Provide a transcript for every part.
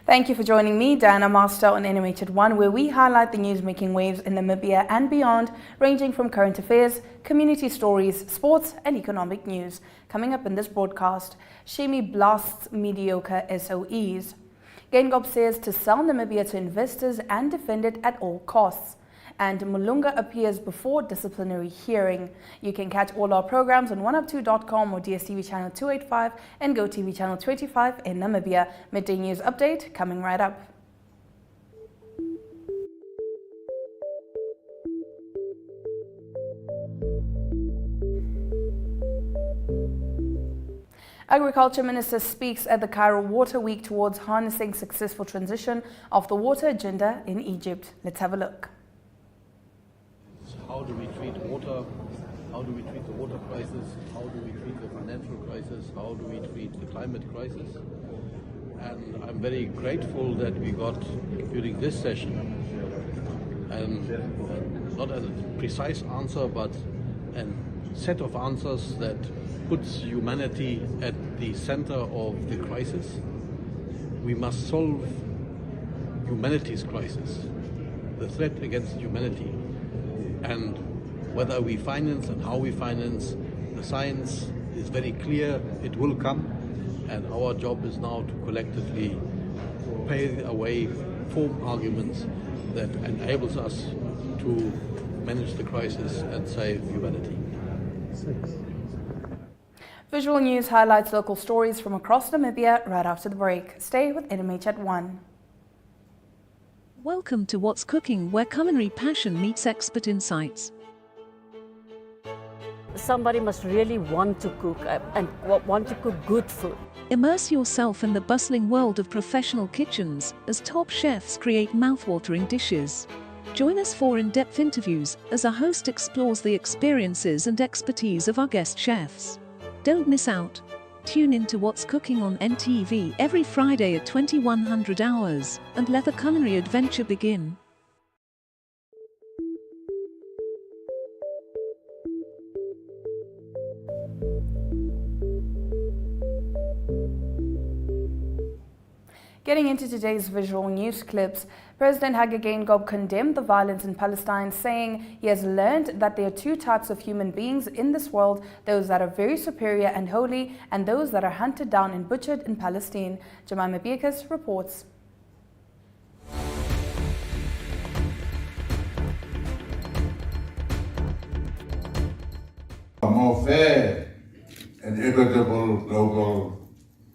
Thank you for joining me, Diana Master, on NMH at 1, where we highlight the news making waves in Namibia and beyond, ranging from current affairs, community stories, sports and economic news. Coming up in this broadcast, Shiimi blasts mediocre SOEs. Geingob says to sell Namibia to investors and defend it at all costs. And Mulunga appears before disciplinary hearing. You can catch all our programs on 1up2.com or DSTV channel 285 and GoTV channel 25 in Namibia. Midday news update coming right up. Agriculture Minister speaks at the Cairo Water Week towards harnessing successful transition of the water agenda in Egypt. Let's have a look. How do we treat water? How do we treat the water crisis? How do we treat the financial crisis? How do we treat the climate crisis? And I'm very grateful that we got, during this session, not a precise answer, but a set of answers that puts humanity at the center of the crisis. We must solve humanity's crisis, the threat against humanity. And whether we finance and how we finance, the science is very clear, it will come, and our job is now to collectively pave away, form arguments that enables us to manage the crisis and save humanity. Visual News highlights local stories from across Namibia right after the break. Stay with NMH at 1. Welcome to What's Cooking, where culinary passion meets expert insights. Somebody must really want to cook and want to cook good food. Immerse yourself in the bustling world of professional kitchens as top chefs create mouthwatering dishes. Join us for in-depth interviews as our host explores the experiences and expertise of our guest chefs. Don't miss out. Tune in to What's Cooking on NTV every Friday at 2100 hours and let the culinary adventure begin. Getting into today's visual news clips, President Geingob condemned the violence in Palestine, saying he has learned that there are two types of human beings in this world, those that are very superior and holy, and those that are hunted down and butchered in Palestine. Jemima Beakus reports. A more fair and equitable global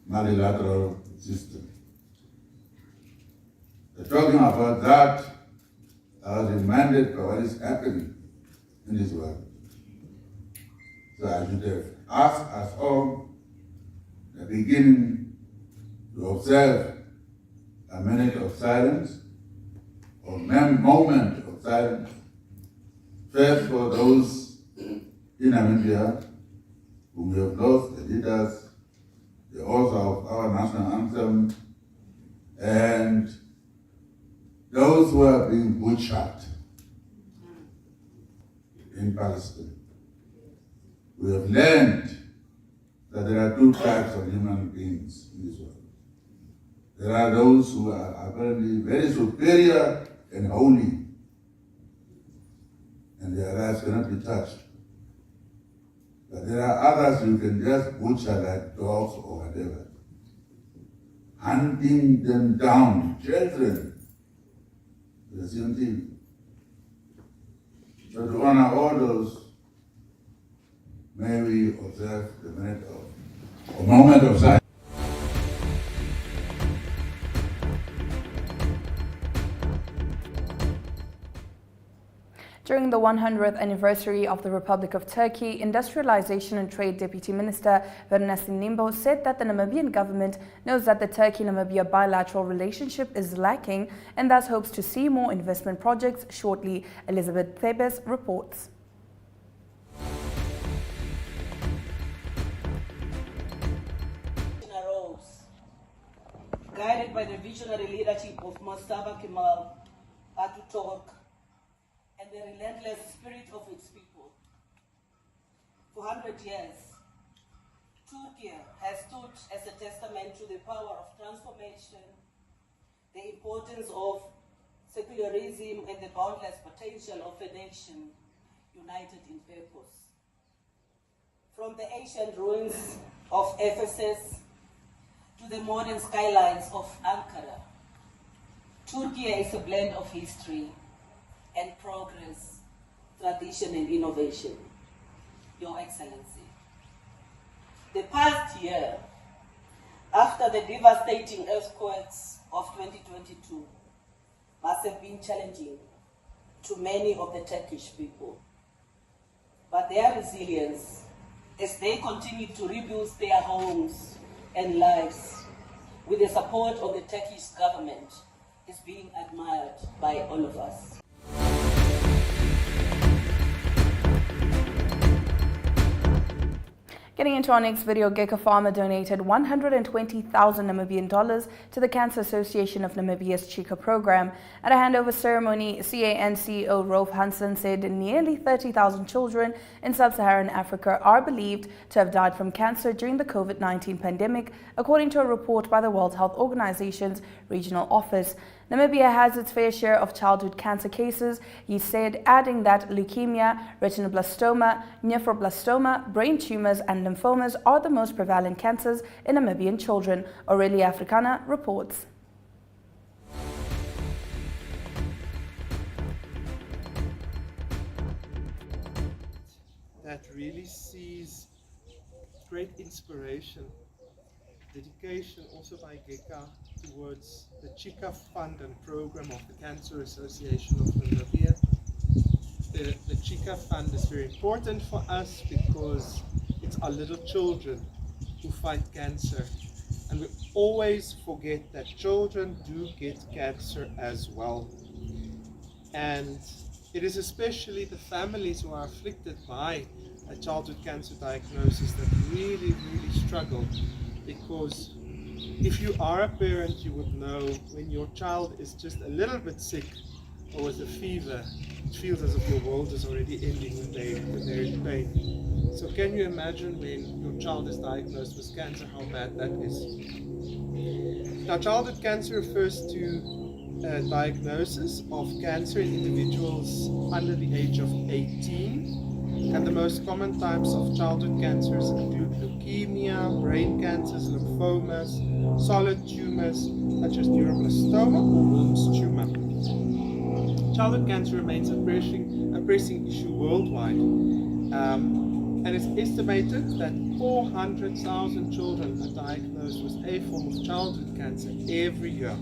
multilateral system. Talking about that, I was reminded by what is happening in this world. So I should have asked us all at the beginning to observe a minute of silence or moment of silence, first for those in Namibia whom we have lost, the leaders, the author of our national anthem, and those who are being butchered in Palestine. We have learned that there are two types of human beings in this world. There are those who are apparently very superior and holy, and their lives cannot be touched. But there are others you can just butcher like dogs or whatever, hunting them down, children, the same thing. So to honor all those, may we observe the moment of silence. During the 100th anniversary of the Republic of Turkey, Industrialization and Trade Deputy Minister Vernas Nimbo said that the Namibian government knows that the Turkey-Namibia bilateral relationship is lacking and thus hopes to see more investment projects shortly. Elizabeth Thebes reports. Guided by the visionary leadership of Mustafa Kemal Ataturk and the relentless spirit of its people. For 100 years, Turkey has stood as a testament to the power of transformation, the importance of secularism and the boundless potential of a nation united in purpose. From the ancient ruins of Ephesus to the modern skylines of Ankara, Turkey is a blend of history and progress, tradition and innovation, Your Excellency. The past year, after the devastating earthquakes of 2022, must have been challenging to many of the Turkish people. But their resilience, as they continue to rebuild their homes and lives with the support of the Turkish government, is being admired by all of us. Getting into our next video, Geingob farmer donated 120,000 Namibian dollars to the Cancer Association of Namibia's Chika program. At a handover ceremony, CAN CEO Rolf Hansen said nearly 30,000 children in sub-Saharan Africa are believed to have died from cancer during the COVID-19 pandemic, according to a report by the World Health Organization's regional office. Namibia has its fair share of childhood cancer cases, he said, adding that leukemia, retinoblastoma, nephroblastoma, brain tumors and lymphomas are the most prevalent cancers in Namibian children. Aurelia Africana reports. That really sees great inspiration, dedication also by Geingob towards the Chika Fund and program of the Cancer Association of Namibia. The Chika Fund is very important for us because it's our little children who fight cancer. And we always forget that children do get cancer as well. And it is especially the families who are afflicted by a childhood cancer diagnosis that really, really struggle, because if you are a parent, you would know when your child is just a little bit sick or with a fever, it feels as if your world is already ending when they're in pain. So can you imagine when your child is diagnosed with cancer, how bad that is? Now, childhood cancer refers to a diagnosis of cancer in individuals under the age of 18. And the most common types of childhood cancers include leukemia, brain cancers, lymphomas, solid tumors such as neuroblastoma or Wilms tumor. Childhood cancer remains a pressing issue worldwide, and it's estimated that 400,000 children are diagnosed with a form of childhood cancer every year.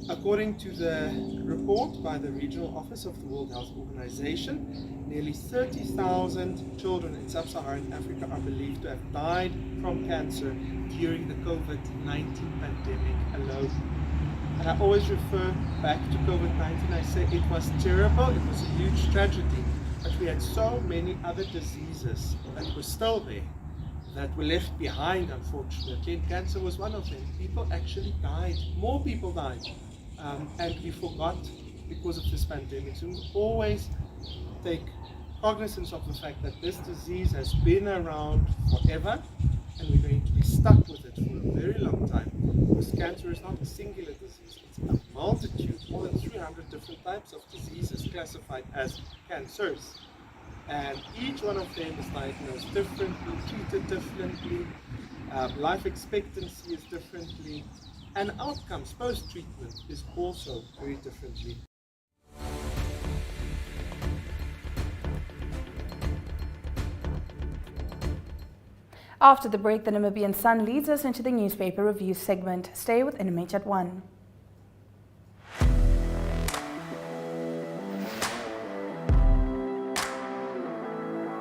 According to the report by the Regional Office of the World Health Organization, nearly 30,000 children in sub-Saharan Africa are believed to have died from cancer during the COVID-19 pandemic alone. And I always refer back to COVID-19. I say it was terrible, it was a huge tragedy, but we had so many other diseases that were still there, that were left behind, unfortunately, and cancer was one of them. People actually died, more people died. And we forgot because of this pandemic. So we always take cognizance of the fact that this disease has been around forever, and we're going to be stuck with it for a very long time. Because cancer is not a singular disease, it's a multitude, more than 300 different types of diseases classified as cancers. And each one of them is diagnosed differently, treated differently, life expectancy is differently, and outcomes post-treatment is also very differently. After the break, the Namibian Sun leads us into the newspaper review segment. Stay with NMH at 1.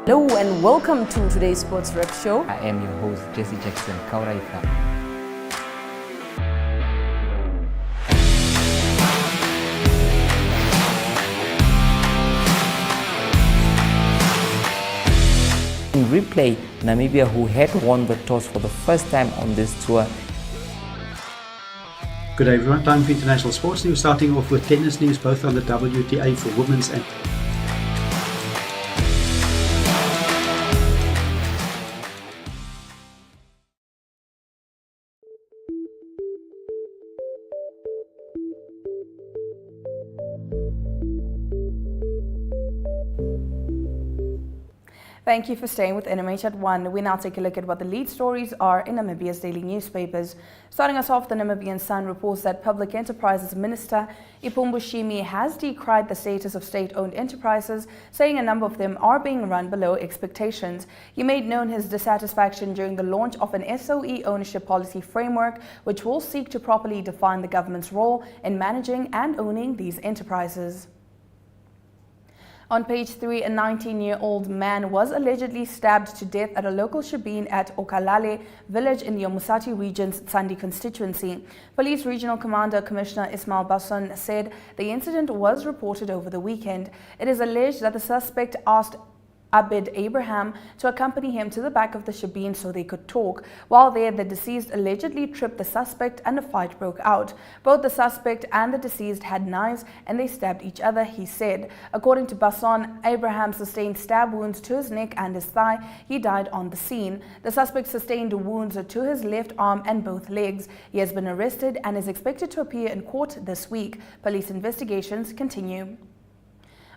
Hello and welcome to today's Sports Rep Show. I am your host, Jesse Jackson Kauraifa. In replay, Namibia, who had won the toss for the first time on this tour. Good day everyone, time for international sports news, starting off with tennis news, both on the WTA for women's and Thank you for staying with NMH at 1. We now take a look at what the lead stories are in Namibia's daily newspapers. Starting us off, the Namibian Sun reports that Public Enterprises Minister Shiimi has decried the status of state-owned enterprises, saying a number of them are being run below expectations. He made known his dissatisfaction during the launch of an SOE ownership policy framework, which will seek to properly define the government's role in managing and owning these enterprises. On page 3, a 19-year-old man was allegedly stabbed to death at a local shebeen at Okalale village in the Omusati region's Tsandi constituency. Police Regional Commander Commissioner Ismail Basson said the incident was reported over the weekend. It is alleged that the suspect asked Abid Abraham to accompany him to the back of the shebeen so they could talk. While there, the deceased allegedly tripped the suspect and a fight broke out. Both the suspect and the deceased had knives and they stabbed each other, he said. According to Basson, Abraham sustained stab wounds to his neck and his thigh. He died on the scene. The suspect sustained wounds to his left arm and both legs. He has been arrested and is expected to appear in court this week. Police investigations continue.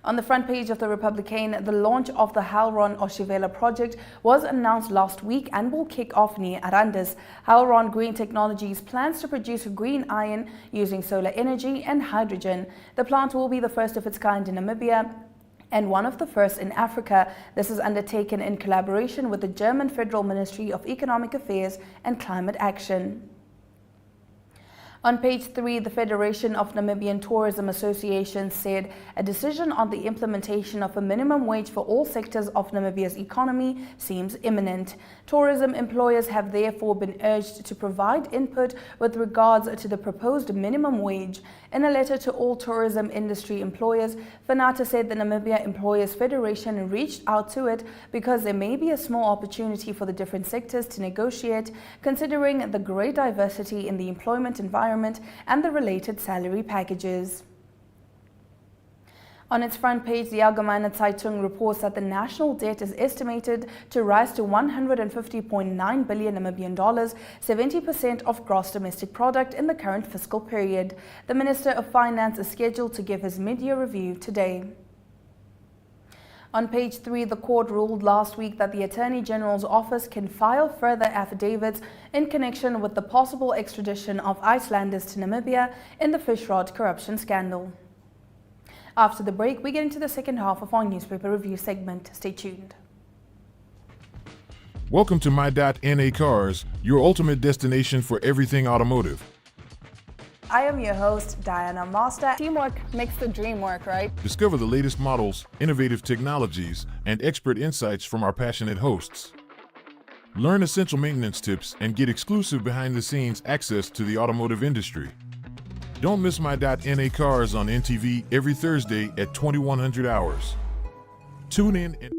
On the front page of the Republican, the launch of the Halron Oshivela project was announced last week and will kick off near Arandis. Halron Green Technologies plans to produce green iron using solar energy and hydrogen. The plant will be the first of its kind in Namibia and one of the first in Africa. This is undertaken in collaboration with the German Federal Ministry of Economic Affairs and Climate Action. On page 3, the Federation of Namibian Tourism Associations said a decision on the implementation of a minimum wage for all sectors of Namibia's economy seems imminent. Tourism employers have therefore been urged to provide input with regards to the proposed minimum wage. In a letter to all tourism industry employers, Fanata said the Namibia Employers Federation reached out to it because there may be a small opportunity for the different sectors to negotiate, considering the great diversity in the employment environment and the related salary packages. On its front page, the Allgemeine Zeitung reports that the national debt is estimated to rise to 150.9 billion Namibian dollars, 70% of gross domestic product in the current fiscal period. The Minister of Finance is scheduled to give his mid-year review today. On page 3, the court ruled last week that the Attorney General's office can file further affidavits in connection with the possible extradition of Icelanders to Namibia in the fish rod corruption scandal. After the break, we get into the second half of our newspaper review segment. Stay tuned. Welcome to My.NA Cars, your ultimate destination for everything automotive. I am your host, Diana Master. Teamwork makes the dream work, right? Discover the latest models, innovative technologies, and expert insights from our passionate hosts. Learn essential maintenance tips and get exclusive behind-the-scenes access to the automotive industry. Don't miss My.NA Cars on NTV every Thursday at 2100 hours. Tune in and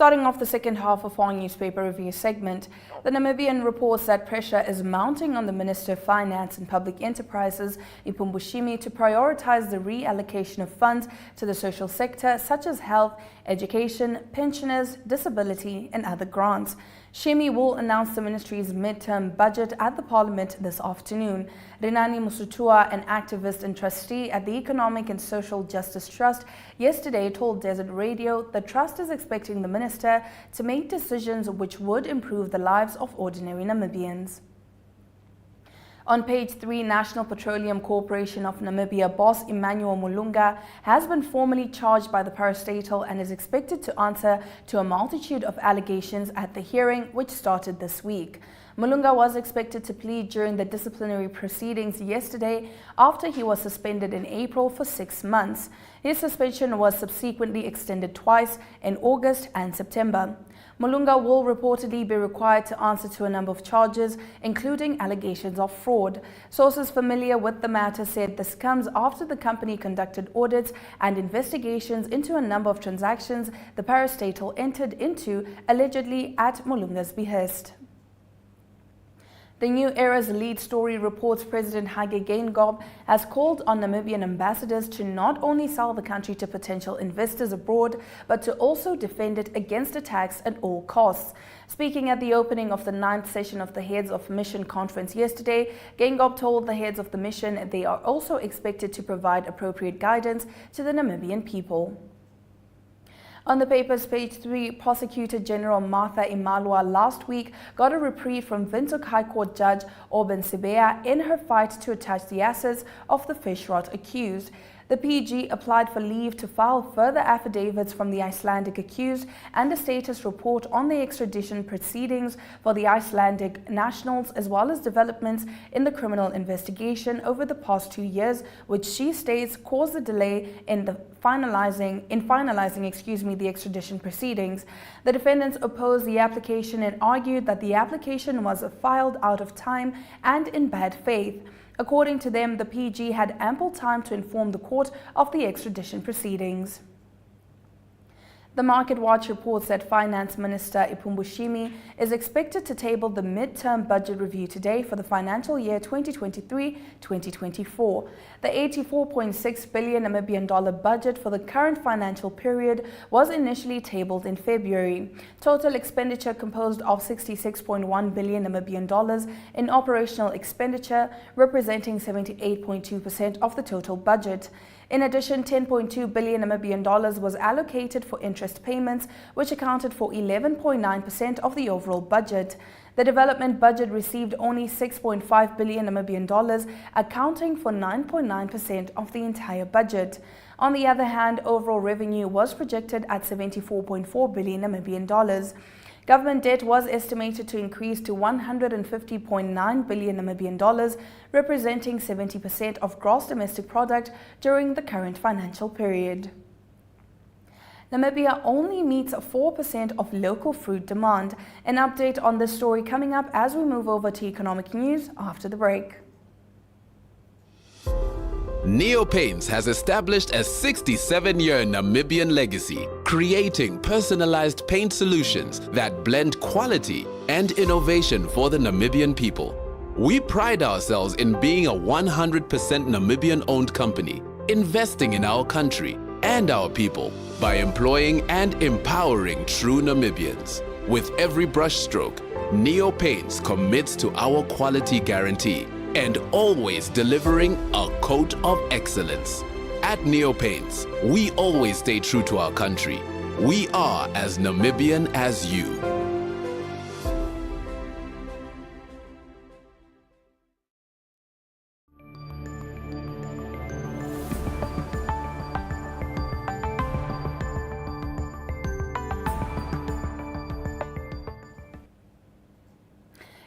Starting off the second half of our newspaper review segment, the Namibian reports that pressure is mounting on the Minister of Finance and Public Enterprises, Shiimi, to prioritize the reallocation of funds to the social sector, such as health, education, pensioners, disability, and other grants. Shiimi will announce the ministry's midterm budget at the parliament this afternoon. Renani Musutua, an activist and trustee at the Economic and Social Justice Trust, yesterday told Desert Radio the trust is expecting the minister to make decisions which would improve the lives of ordinary Namibians. On page 3, National Petroleum Corporation of Namibia boss Emmanuel Mulunga has been formally charged by the parastatal and is expected to answer to a multitude of allegations at the hearing, which started this week. Mulunga was expected to plead during the disciplinary proceedings yesterday after he was suspended in April for 6 months. His suspension was subsequently extended twice in August and September. Mulunga will reportedly be required to answer to a number of charges, including allegations of fraud. Sources familiar with the matter said this comes after the company conducted audits and investigations into a number of transactions the parastatal entered into, allegedly at Mulunga's behest. The New Era's lead story reports President Geingob has called on Namibian ambassadors to not only sell the country to potential investors abroad, but to also defend it against attacks at all costs. Speaking at the opening of the 9th session of the Heads of Mission conference yesterday, Geingob told the heads of the mission they are also expected to provide appropriate guidance to the Namibian people. On the paper's page 3, Prosecutor General Martha Imalwa last week got a reprieve from Windhoek High Court Judge Orban Sibea in her fight to attach the assets of the fish rot accused. The PG applied for leave to file further affidavits from the Icelandic accused and a status report on the extradition proceedings for the Icelandic nationals, as well as developments in the criminal investigation over the past 2 years, which she states caused the delay in finalizing the extradition proceedings. The defendants opposed the application and argued that the application was filed out of time and in bad faith. According to them, the PG had ample time to inform the court of the extradition proceedings. The Market Watch reports that Finance Minister Shiimi is expected to table the mid-term budget review today for the financial year 2023-2024. The $84.6 billion Namibian budget for the current financial period was initially tabled in February. Total expenditure composed of $66.1 billion Namibian in operational expenditure, representing 78.2% of the total budget. In addition, $10.2 billion Namibian was allocated for interest payments, which accounted for 11.9% of the overall budget. The development budget received only $6.5 billion Namibian, accounting for 9.9% of the entire budget. On the other hand, overall revenue was projected at $74.4 billion Namibian. Government debt was estimated to increase to $150.9 billion Namibian, representing 70% of gross domestic product during the current financial period. Namibia only meets 4% of local fruit demand. An update on this story coming up as we move over to economic news after the break. Neopaints has established a 67-year Namibian legacy, creating personalized paint solutions that blend quality and innovation for the Namibian people. We pride ourselves in being a 100% Namibian-owned company, investing in our country and our people by employing and empowering true Namibians. With every brushstroke, Neopaints commits to our quality guarantee and always delivering a coat of excellence. At Neopaints, we always stay true to our country. We are as Namibian as you.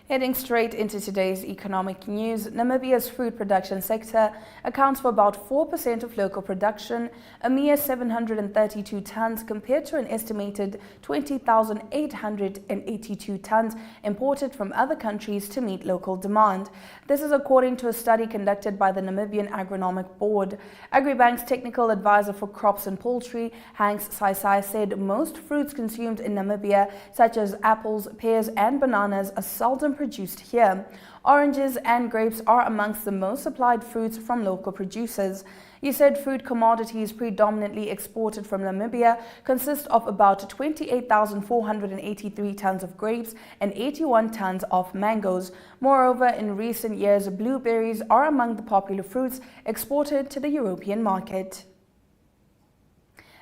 Heading straight into today's economic news, Namibia's fruit production sector accounts for about 4% of local production, a mere 732 tons compared to an estimated 20,882 tons imported from other countries to meet local demand. This is according to a study conducted by the Namibian Agronomic Board. Agribank's technical advisor for crops and poultry, Hanks Saisai, said most fruits consumed in Namibia, such as apples, pears and bananas, are seldom produced here. Oranges and grapes are amongst the most supplied fruits from local producers. He said food commodities predominantly exported from Namibia consist of about 28,483 tons of grapes and 81 tons of mangoes. Moreover, in recent years, blueberries are among the popular fruits exported to the European market.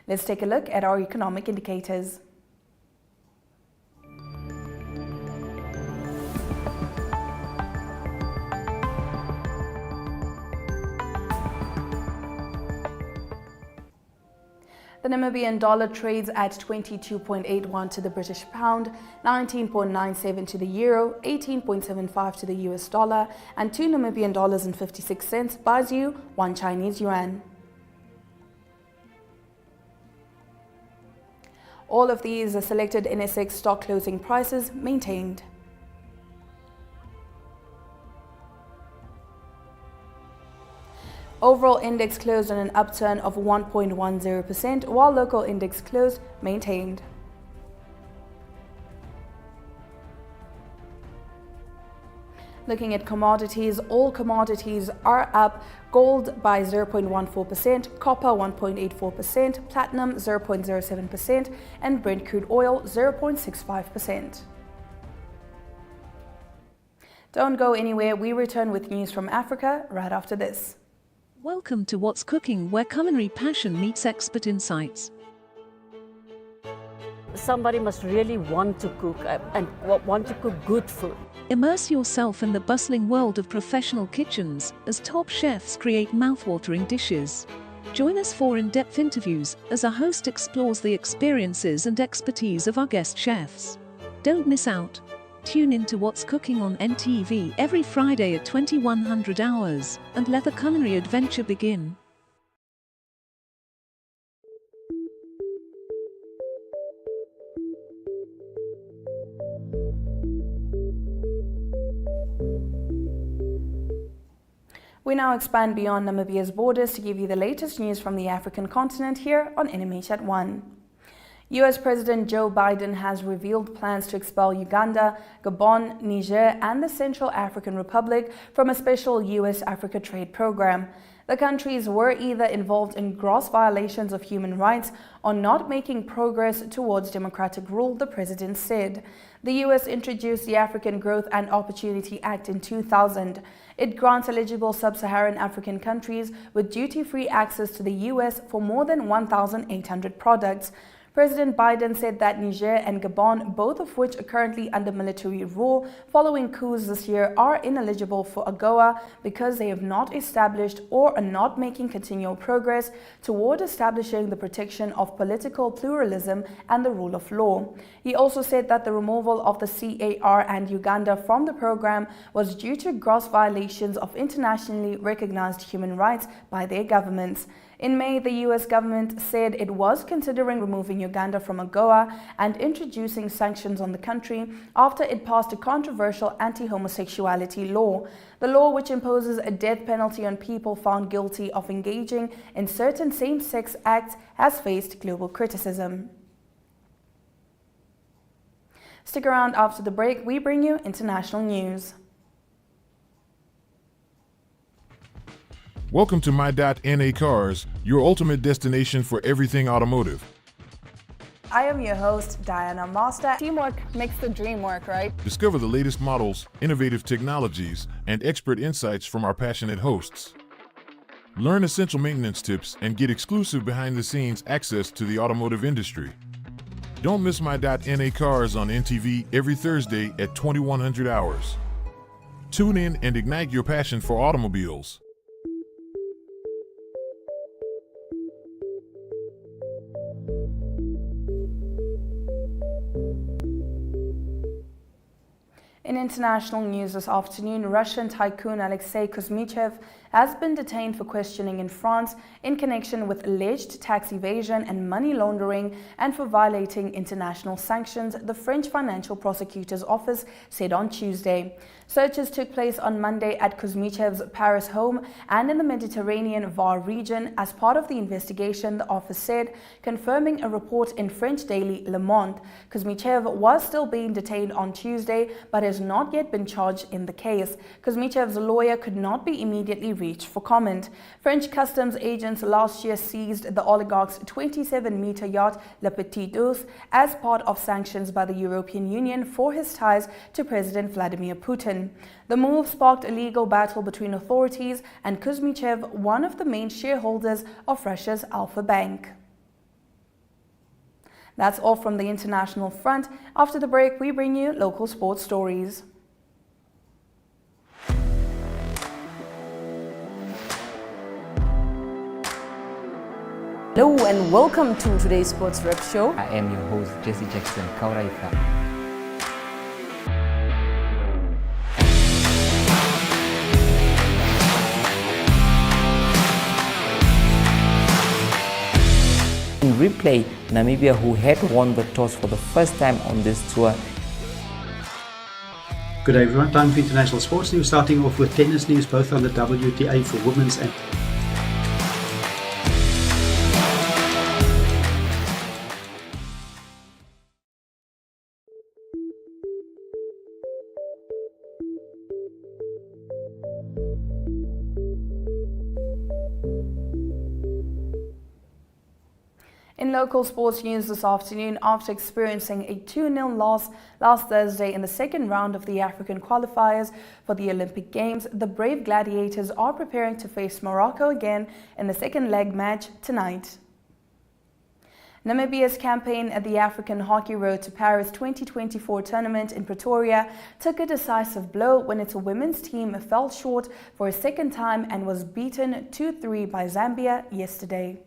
Let's take a look at our economic indicators. The Namibian dollar trades at 22.81 to the British pound, 19.97 to the euro, 18.75 to the US dollar, and 2 Namibian dollars and 56 cents buys you 1 Chinese yuan. All of these are selected NSX stock closing prices maintained. Overall index closed on an upturn of 1.10%, while local index closed maintained. Looking at commodities, all commodities are up. Gold by 0.14%, copper 1.84%, platinum 0.07%, and Brent crude oil 0.65%. Don't go anywhere, we return with news from Africa right after this. Welcome to What's Cooking, where culinary passion meets expert insights. Somebody must really want to cook and want to cook good food. Immerse yourself in the bustling world of professional kitchens as top chefs create mouth-watering dishes. Join us for in-depth interviews as our host explores the experiences and expertise of our guest chefs. Don't miss out. Tune in to What's Cooking on NTV every Friday at 2100 hours and let the culinary adventure begin. We now expand beyond Namibia's borders to give you the latest news from the African continent here on NMH at 1. US President Joe Biden has revealed plans to expel Uganda, Gabon, Niger, and the Central African Republic from a special US-Africa trade program. The countries were either involved in gross violations of human rights or not making progress towards democratic rule, the president said. The US introduced the African Growth and Opportunity Act in 2000. It grants eligible sub-Saharan African countries with duty-free access to the US for more than 1,800 products. President Biden said that Niger and Gabon, both of which are currently under military rule following coups this year, are ineligible for AGOA because they have not established or are not making continual progress toward establishing the protection of political pluralism and the rule of law. He also said that the removal of the CAR and Uganda from the program was due to gross violations of internationally recognized human rights by their governments. In May, the US government said it was considering removing Uganda from AGOA and introducing sanctions on the country after it passed a controversial anti-homosexuality law. The law, which imposes a death penalty on people found guilty of engaging in certain same-sex acts, has faced global criticism. Stick around after the break, we bring you international news. Welcome to My.NA Cars, your ultimate destination for everything automotive. I am your host, Diana Master. Teamwork makes the dream work, right? Discover the latest models, innovative technologies, and expert insights from our passionate hosts. Learn essential maintenance tips and get exclusive behind-the-scenes access to the automotive industry. Don't miss My.NA Cars on NTV every Thursday at 2100 hours. Tune in and ignite your passion for automobiles. In international news this afternoon, Russian tycoon Alexei Kuzmichev has been detained for questioning in France in connection with alleged tax evasion and money laundering and for violating international sanctions, the French Financial Prosecutor's Office said on Tuesday. Searches took place on Monday at Kuzmichev's Paris home and in the Mediterranean Var region as part of the investigation, the office said, confirming a report in French daily Le Monde. Kuzmichev was still being detained on Tuesday, but has not yet been charged in the case. Kuzmichev's lawyer could not be immediately reached for comment. French customs agents last year seized the oligarch's 27-meter yacht Le Petit Ours as part of sanctions by the European Union for his ties to President Vladimir Putin. The move sparked a legal battle between authorities and Kuzmichev, one of the main shareholders of Russia's Alfa Bank. That's all from the international front. After the break, we bring you local sports stories. Hello and welcome to today's Sports Rep Show. I am your host, Jesse Jackson Kauraifa. In replay, Namibia, who had won the toss for the first time on this tour. Good day everyone, time for international sports news, starting off with tennis news, both on the WTA for women's and In local sports news this afternoon, after experiencing a 2-0 loss last Thursday in the second round of the African qualifiers for the Olympic Games, the Brave Gladiators are preparing to face Morocco again in the second leg match tonight. Namibia's campaign at the African Hockey Road to Paris 2024 tournament in Pretoria took a decisive blow when its women's team fell short for a second time and was beaten 2-3 by Zambia yesterday.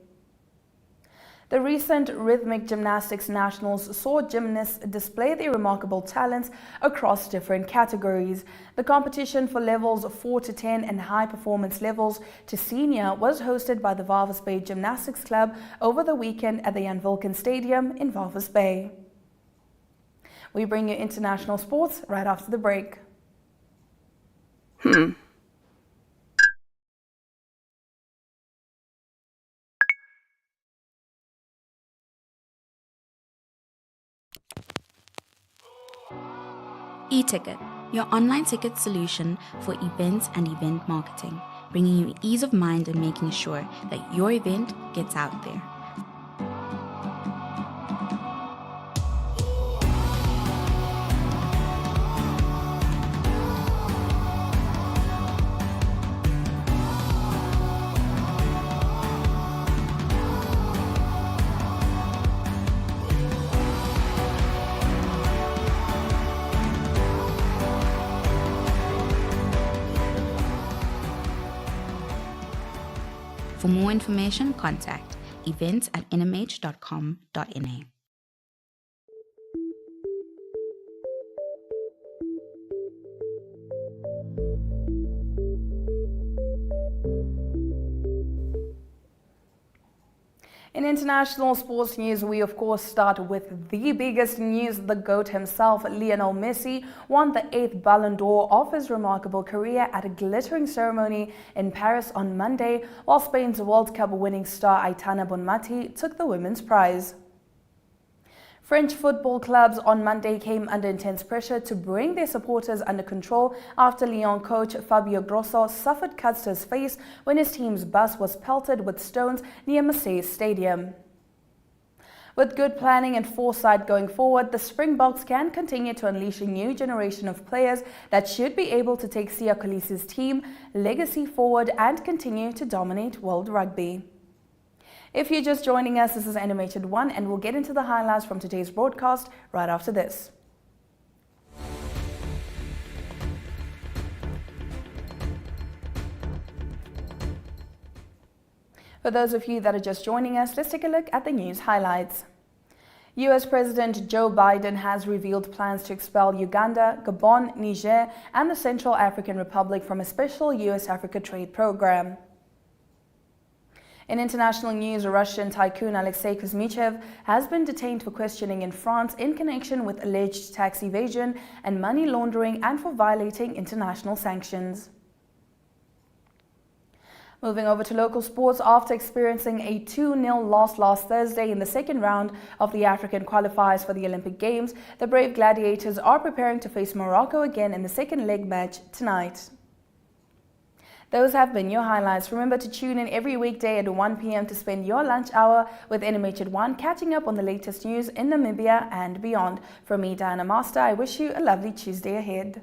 The recent rhythmic gymnastics nationals saw gymnasts display their remarkable talents across different categories. The competition for levels 4 to 10 and high performance levels to senior was hosted by the Walvis Bay Gymnastics Club over the weekend at the Jan Wilken Stadium in Walvis Bay. We bring you international sports right after the break. eTicket, your online ticket solution for events and event marketing, bringing you ease of mind and making sure that your event gets out there. For more information, contact events@nmh.com.na. In international sports news, we of course start with the biggest news. The GOAT himself, Lionel Messi, won the 8th Ballon d'Or of his remarkable career at a glittering ceremony in Paris on Monday, while Spain's World Cup winning star Aina Kweyo took the women's prize. French football clubs on Monday came under intense pressure to bring their supporters under control after Lyon coach Fabio Grosso suffered cuts to his face when his team's bus was pelted with stones near Marseille's stadium. With good planning and foresight going forward, the Springboks can continue to unleash a new generation of players that should be able to take Siya Kolisi's team legacy forward and continue to dominate world rugby. If you're just joining us, this is NMH at 1, and we'll get into the highlights from today's broadcast right after this. For those of you that are just joining us, let's take a look at the news highlights. US President Joe Biden has revealed plans to expel Uganda, Gabon, Niger, and the Central African Republic from a special US-Africa trade program. In international news, Russian tycoon Alexei Kuzmichev has been detained for questioning in France in connection with alleged tax evasion and money laundering and for violating international sanctions. Moving over to local sports, after experiencing a 2-0 loss last Thursday in the second round of the African qualifiers for the Olympic Games, the Brave Gladiators are preparing to face Morocco again in the second leg match tonight. Those have been your highlights. Remember to tune in every weekday at 1 p.m. to spend your lunch hour with NMH at 1, catching up on the latest news in Namibia and beyond. From me, Diana Master, I wish you a lovely Tuesday ahead.